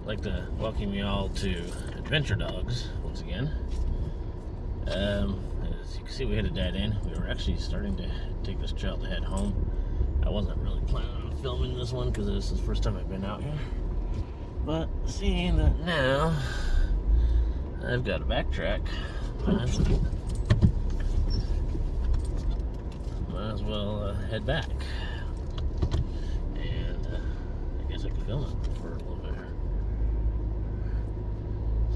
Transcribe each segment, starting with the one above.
like to welcome you all to Adventure Dogs once again. As you can see, we hit a dead end. We were actually starting to take this trail to head home. I wasn't really planning on filming this one because this is the first time I've been out here. But seeing that now I've got to backtrack, might as well head back. And I guess I can film it for a little bit here.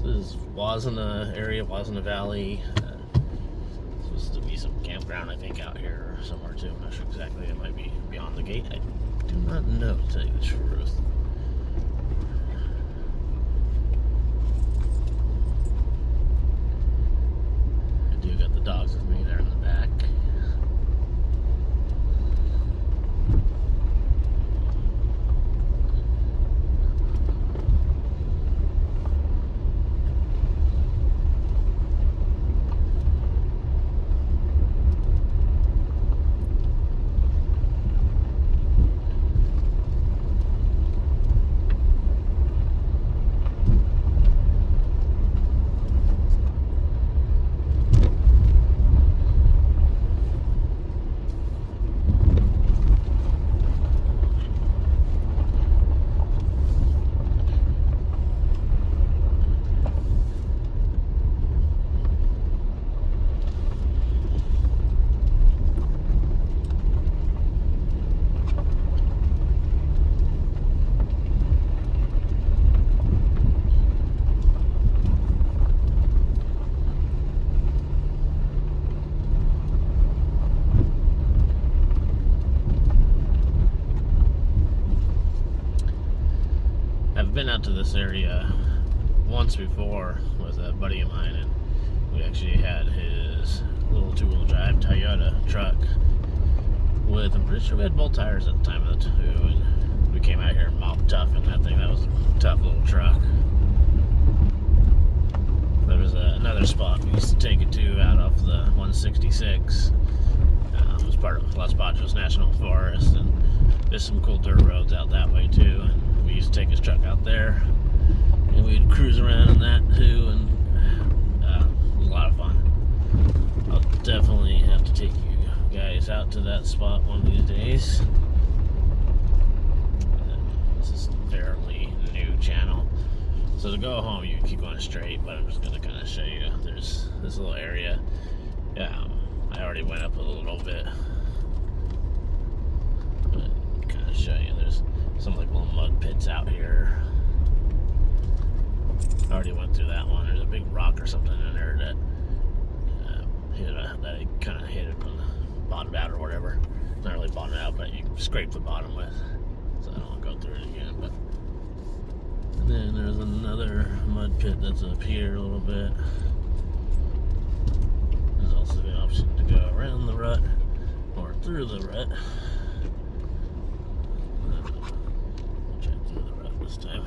This is Huasna area, Huasna Valley. Supposed to be some campground, I think, out here or somewhere too. I'm not sure exactly. It might be beyond the gate. I do not know, to tell you the truth. I do got the dogs with me there in the back. I've been out to this area once before with a buddy of mine, and we actually had his little two-wheel drive Toyota truck with, I'm pretty sure we had bolt tires at the time of the two, and we came out here and mopped tough in that thing. That was a tough little truck. There was another spot we used to take it to out off the 166. It was part of Los Batos National Forest, and there's some cool dirt roads out that way too. And we used to take his truck out there, and we'd cruise around in that too, and it was a lot of fun. I'll definitely have to take you guys out to that spot one of these days. This is a fairly new channel, so to go home you keep going straight, but I'm just going to kind of show you. There's this little area. I already went up a little bit, but kind of show you. There's some like little mud pits out here. I already went through that one. There's a big rock or something in there that I kind of hit it from the bottom out or whatever. Not really bottom out, but you scrape the bottom with. So I don't want to go through it again. But and then there's another mud pit that's up here a little bit. There's also the option to go around the rut or through the rut. This time.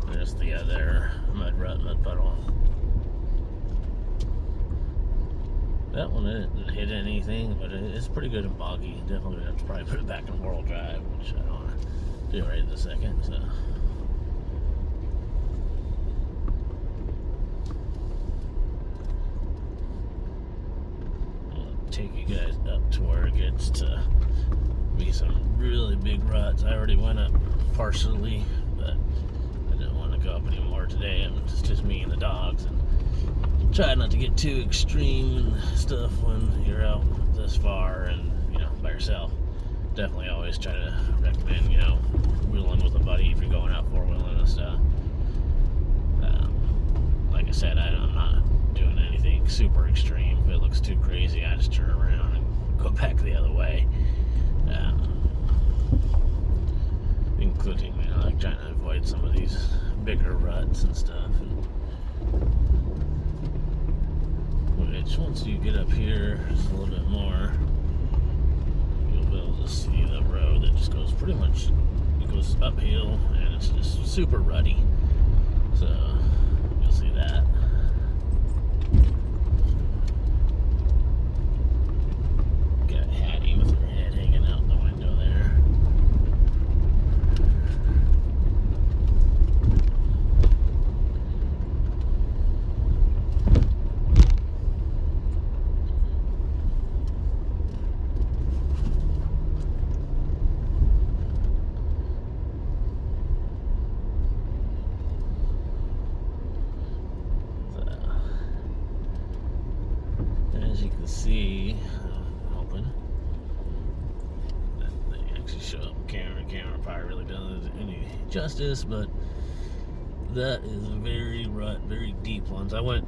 There's the other mud puddle. That one didn't hit anything, but it's pretty good and boggy. Definitely gonna have to probably put it back in four-wheel drive, which I don't want to do right this second. So. Take you guys up to where it gets to be some really big ruts. I already went up partially, but I didn't want to go up anymore today. It's just me and the dogs, and try not to get too extreme and stuff when you're out this far and by yourself. Definitely always try to recommend wheeling with a buddy if you're going out four-wheeling and stuff. Like I said, I'm not doing anything super extreme. If it looks too crazy, I just turn around and go back the other way. Including, like trying to avoid some of these bigger ruts and stuff. Which, once you get up here just a little bit more, you'll be able to see the road that just goes pretty much, it goes uphill, and it's just super rutty. So that. Got Hattie with her head hanging out the window there. As you can see, I'm hoping that they actually show up camera. Camera probably really doesn't do any justice, but that is a very rut, very deep ones. I went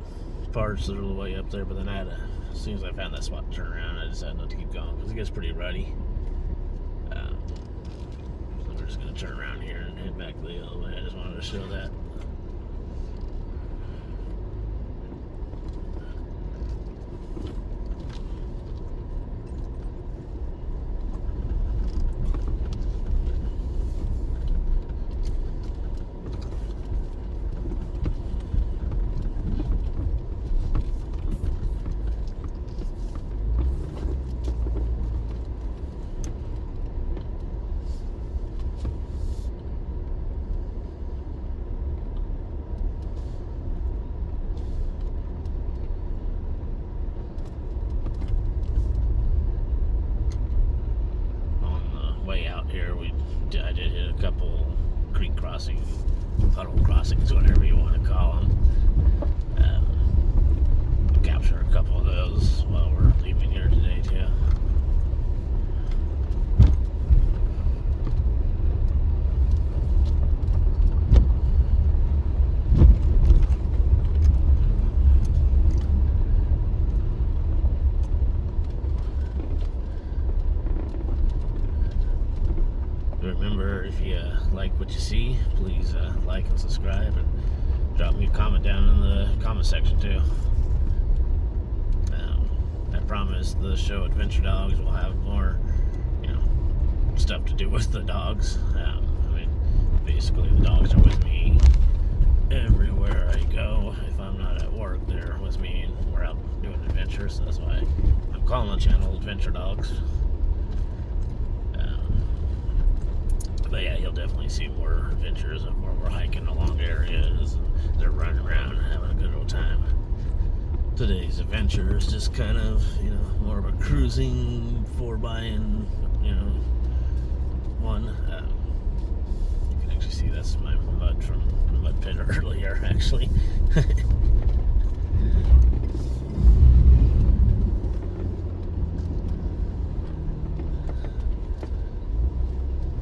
parts of the way up there, but then as soon as I found that spot to turn around, I decided not to keep going because it gets pretty rutty. So we're just going to turn around here and head back the other way. I just wanted to show that. Way out here, I did hit a couple creek crossings, puddle crossings, whatever you want to call them. Capture a couple of those while we're leaving here today too. Remember, if you like what you see, please like and subscribe, and drop me a comment down in the comment section too. I promise the show Adventure Dogs will have more, stuff to do with the dogs. Basically the dogs are with me everywhere I go. If I'm not at work, they're with me and we're out doing adventures. So that's why I'm calling the channel Adventure Dogs. But yeah, you'll definitely see more adventures of where we're hiking along areas. And they're running around and having a good old time. Today's adventure is just kind of, more of a cruising 4x and, one. You can actually see that's my mud from the mud pit earlier, actually.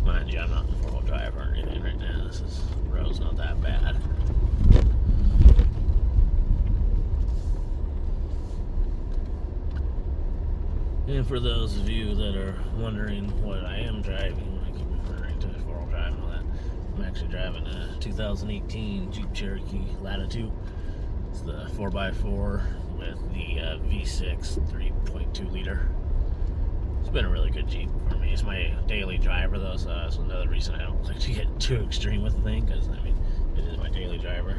Mind you, I'm not in 4-wheel drive or anything right now. The road's not that bad. And for those of you that are wondering what I am driving, I keep referring to 4-wheel drive and all that, I'm actually driving a 2018 Jeep Cherokee Latitude. It's the 4x4 with the V6 3.2 liter. It's been a really good Jeep for me. It's my daily driver though, so that's another reason I don't like to get too extreme with the thing, because it is my daily driver.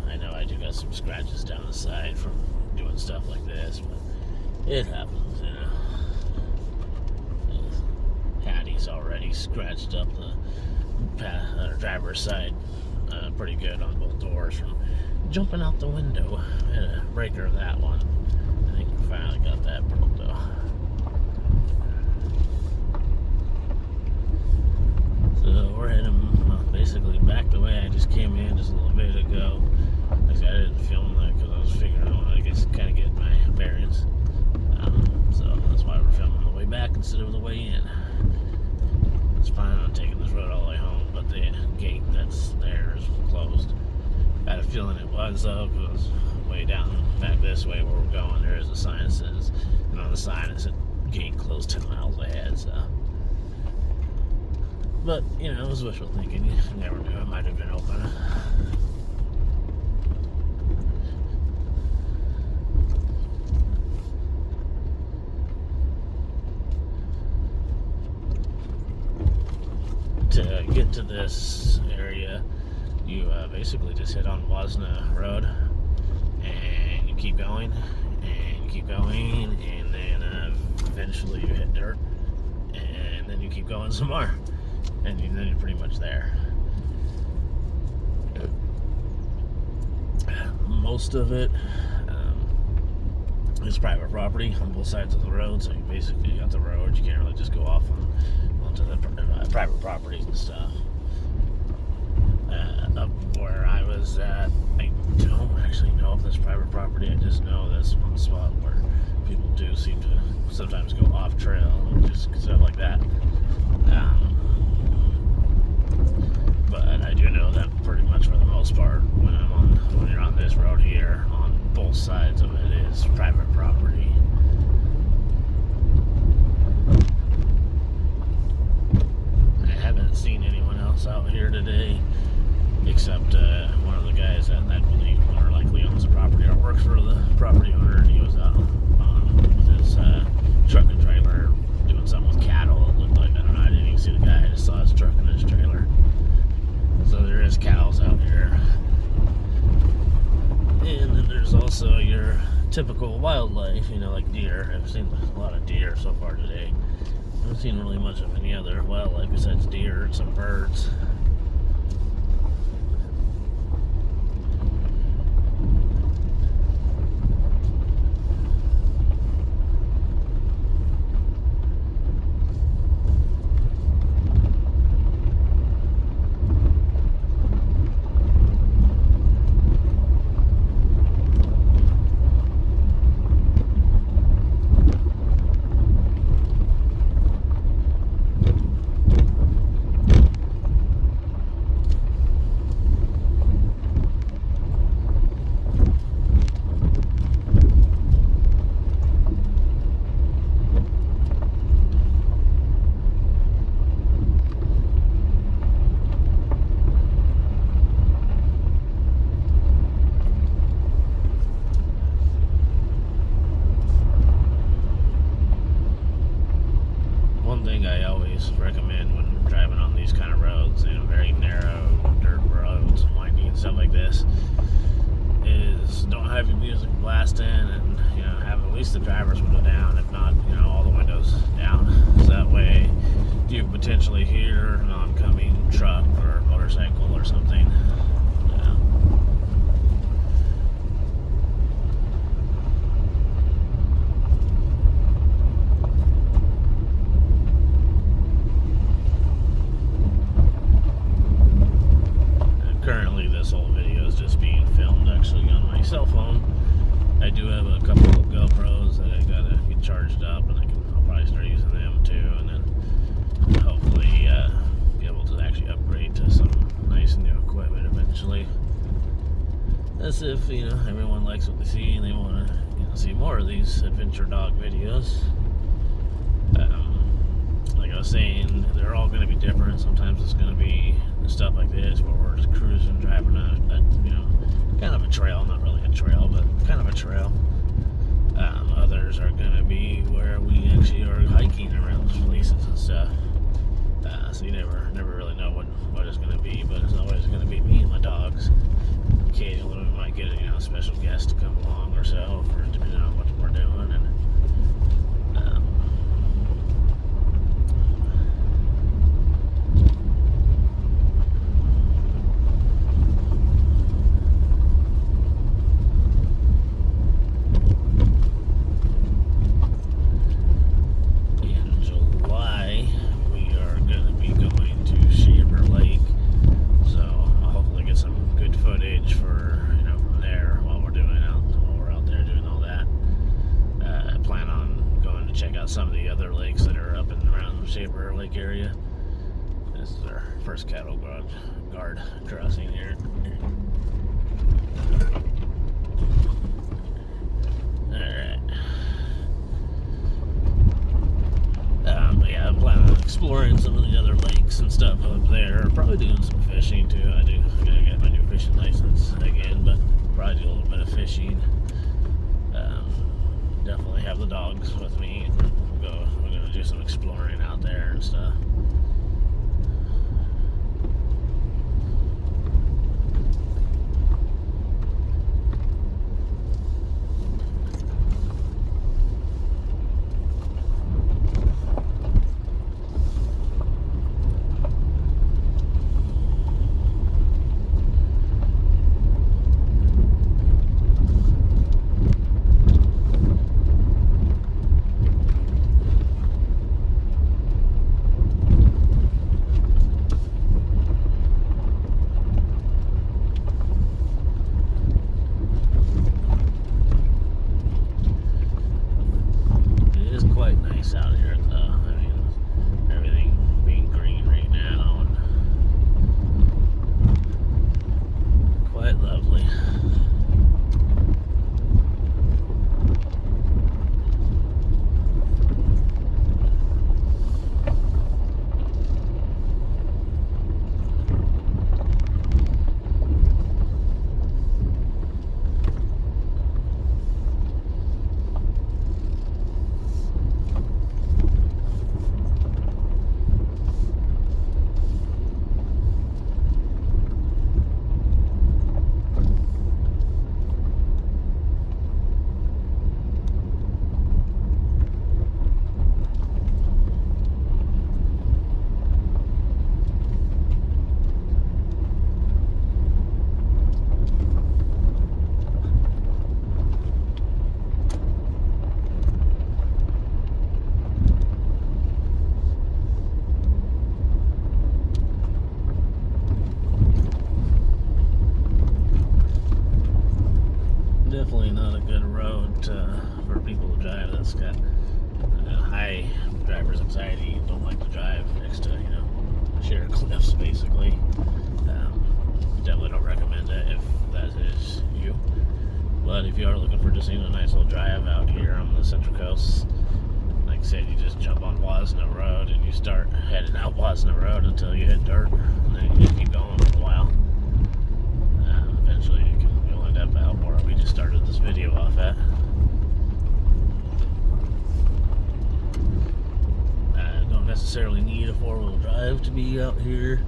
I know I do got some scratches down the side from doing stuff like this, but it happens, Hattie's already scratched up the driver's side pretty good on both doors from jumping out the window. I had a breaker of that one. I think we finally got that broke though. So we're heading basically back the way I just came in just a little bit ago. Like I said, I didn't film that because I was figuring out, I guess, kind of get my bearings. So that's why we're filming the way back instead of the way in. I was planning on taking this road all the way home, but the gate that's there is closed. I had a feeling it was though, because way down back this way where we're going, there is a sign that says, and on the sign it said gate closed 10 miles ahead. So, but it was wishful thinking. You never knew, it might have been open. To get to this area, you basically just hit on Huasna Road, and you keep going, and you keep going, and then eventually you hit dirt, and then you keep going some more, and then you're pretty much there. Most of it is private property on both sides of the road, so you basically got the road. You can't really just go off onto the private properties and stuff. Up where I was at, I don't actually know if there's private property. I just know this one spot where people do seem to sometimes go off trail and just stuff like that. But I do know that pretty much for the most part, when you're on this road here, on both sides of it is private property. I haven't seen anyone else out here today, except one of the guys that I believe more likely owns the property or works for the property owner, and he was out with his truck and trailer doing something with cattle. It looked like, I don't know, I didn't even see the guy, I just saw his truck and his trailer. So there is cows out here. And then there's also your typical wildlife, like deer. I've seen a lot of deer so far today. I haven't seen really much of any other wildlife besides deer and some birds. I always recommend when driving on these kind of roads, very narrow dirt roads, windy and stuff like this, is don't have your music blasting, and have at least the driver's window down, if not all the windows down, so that way you potentially hear an oncoming truck or motorcycle or something. Currently, this whole video is just being filmed actually on my cell phone. I do have a couple of GoPros that I gotta get charged up, and I'll probably start using them too, and then hopefully be able to actually upgrade to some nice new equipment eventually. As if everyone likes what they see and they want to see more of these adventure dog videos. Like I was saying, they're all going to be different. Sometimes it's going to be stuff like this where we're just cruising, driving a kind of a trail, not really a trail, but kind of a trail. Others are going to be where we actually are hiking around those places and stuff. So you never really know what it's going to be, but it's always going to be me and my dogs. Occasionally we might get a special guest to come along or so, for depending on what we're doing. And some of the other lakes that are up and around the Shaver Lake area. This is our first cattle guard crossing here. Alright. But yeah, I'm planning on exploring some of the other lakes and stuff up there. Probably doing some fishing too. I gotta get my new fishing license again, but probably do a little bit of fishing. Definitely have the dogs with me. We're gonna do some exploring out there and stuff. people who drive that's got high driver's anxiety and don't like to drive next to, sheer cliffs, basically. Definitely don't recommend it if that is you. But if you are looking for just a nice little drive out here on the Central Coast, like I said, you just jump on Huasna Road and you start heading out Huasna Road until you hit dirt, and then you just keep going for a while. Eventually you'll end up out where we just started this video off at. Don't necessarily need a four-wheel drive to be out here,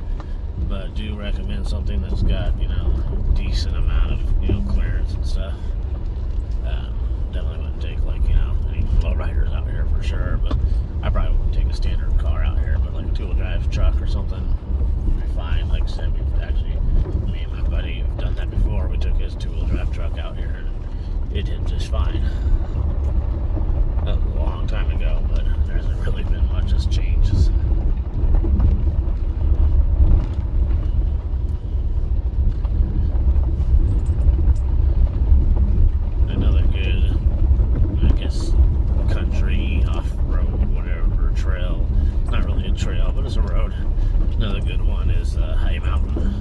but do recommend something that's got decent amount of clearance and stuff. Definitely wouldn't take any lowriders out here for sure, but I probably wouldn't take a standard car out here, but like a two-wheel drive truck or something would be fine. Like I said, we've actually, me and my buddy have done that before. We took his two-wheel drive truck out here and it did just fine. That was a long time ago, but there hasn't really been much that's changed. Another good, I guess, country, off-road, whatever, trail. Not really a trail, but it's a road. Another good one is High Mountain,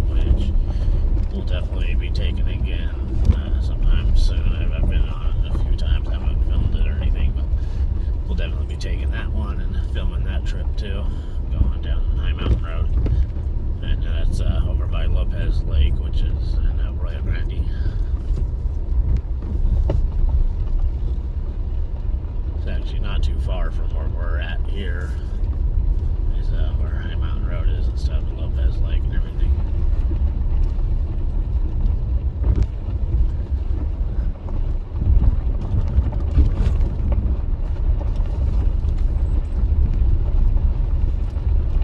which we'll definitely be taking again sometime soon. I've been on it a few times. I haven't filmed it or anything, but we'll definitely be taking that one and filming that trip too, going down High Mountain Road. And that's over by Lopez Lake, which is in Arroyo Grande. It's actually not too far from where we're at here. Is where High Mountain Road is and stuff, and Lopez Lake and everything.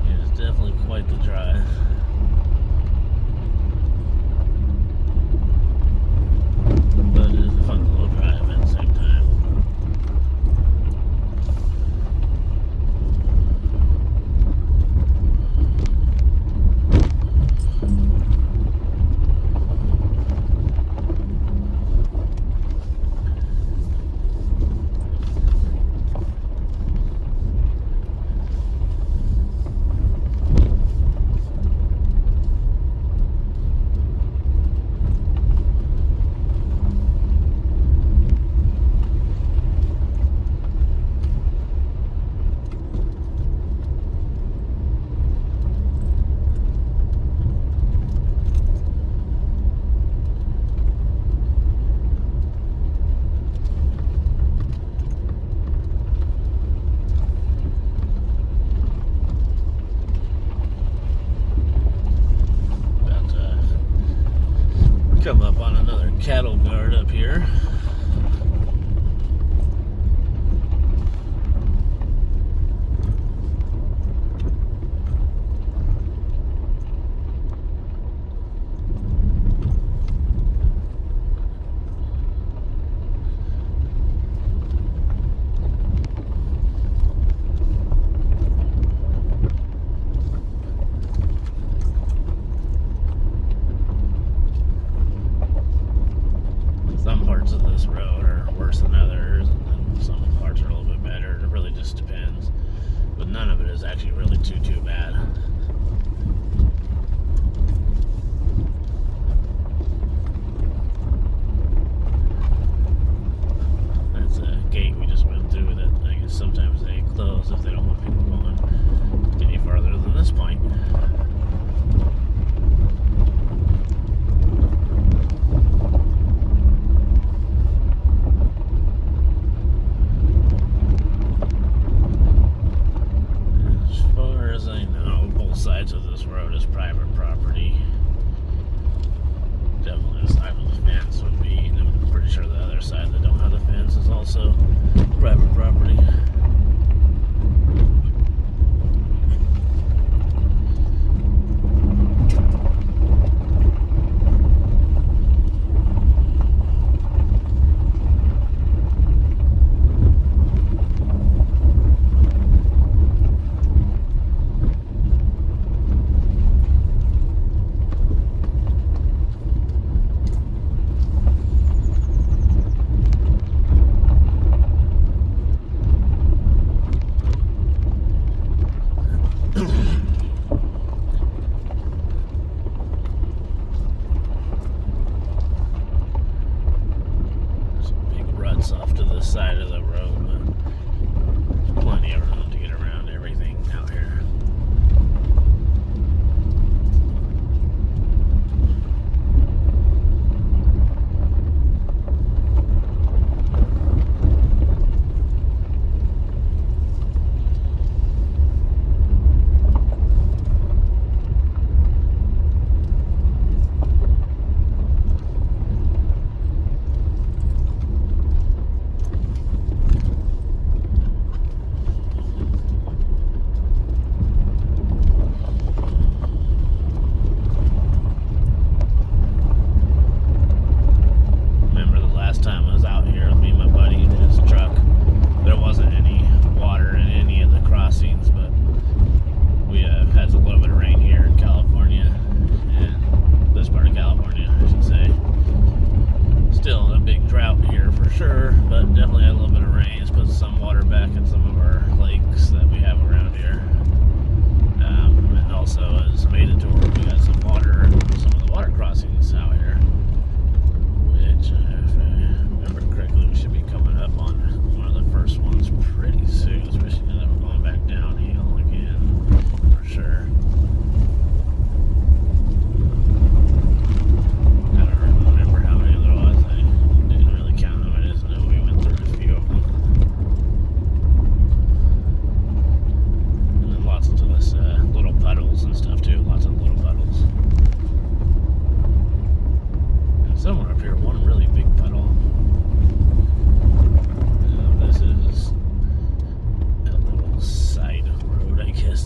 It's definitely quite the drive. But it is a fun little drive at the same time. Come up on another cattle guard up here. Some parts of this road are worse than others, and then some parts are a little bit better. It really just depends. But none of it is actually really too bad. That's a gate we just went through that I guess sometimes they close if they don't want people going any farther than this point. Sides of this road is private property. Definitely the side of the fence would be, and I'm pretty sure the other side that don't have the fence is also private property. cuts off to the side of the road, but there's plenty of room to get around everything out here.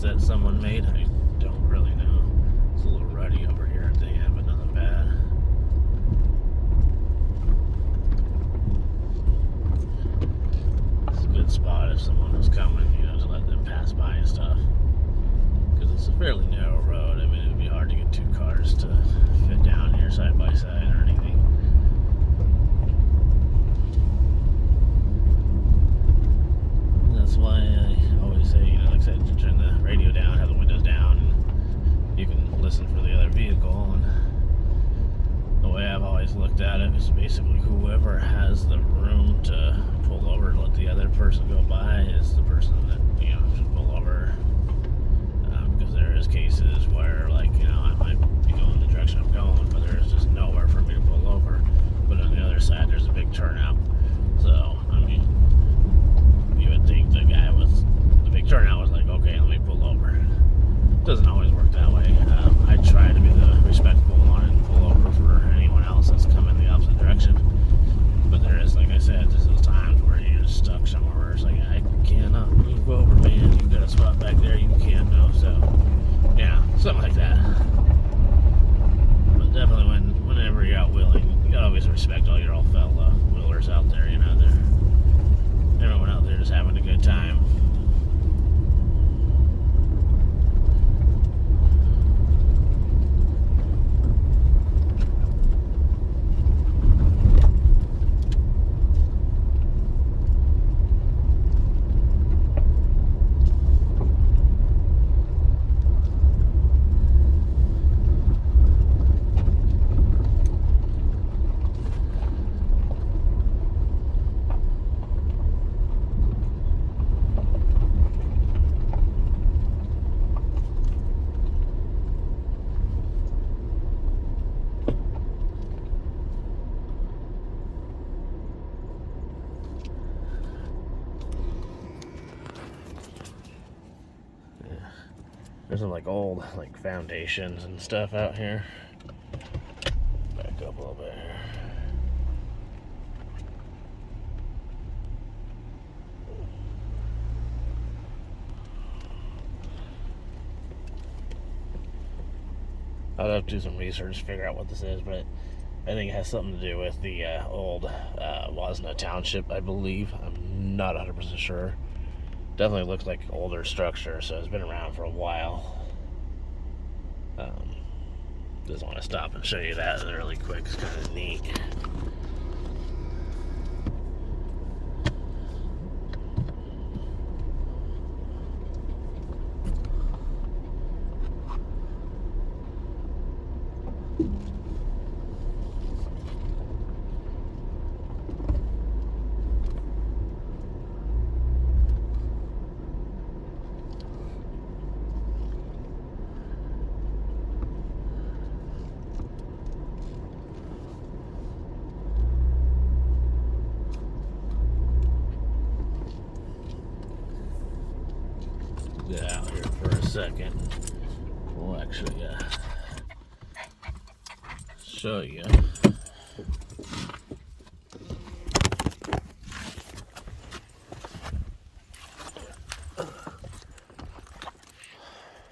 That someone made. I don't really know. It's a little ruddy over here at the end, but nothing bad. It's a good spot if someone was coming, to let them pass by and stuff. Because it's a fairly narrow road. I mean, it would be hard to get two cars to fit down here side by side or anything. That's why I always say, like I said, to turn the radio down, have the windows down, and you can listen for the other vehicle. And the way I've always looked at it is basically whoever has the room to pull over and let the other person go by is the person that, should pull over. Because there is cases where, I might be going the direction I'm going, but there's just nowhere for me to pull over. But on the other side, there's a big turnout. So, you would think the guy with the big turnout was like, okay, let me pull over. It doesn't always work that way. I try to be the respectful one and pull over for anyone else that's coming the opposite direction. But there is, like I said, just those times where you're just stuck somewhere where it's like, I cannot move over, man. You've got a spot back there you can't know. So, something like that. But definitely whenever you're out wheeling, you gotta always respect all your old fellow wheelers out there. Everyone out there just having a good time. There's some old foundations and stuff out here. Back up a little bit here. I'll have to do some research to figure out what this is, but I think it has something to do with the old Huasna Township, I believe. I'm not 100% sure. Definitely looks like an older structure, so it's been around for a while. Just want to stop and show you that really quick. It's kind of neat. second, we'll actually show you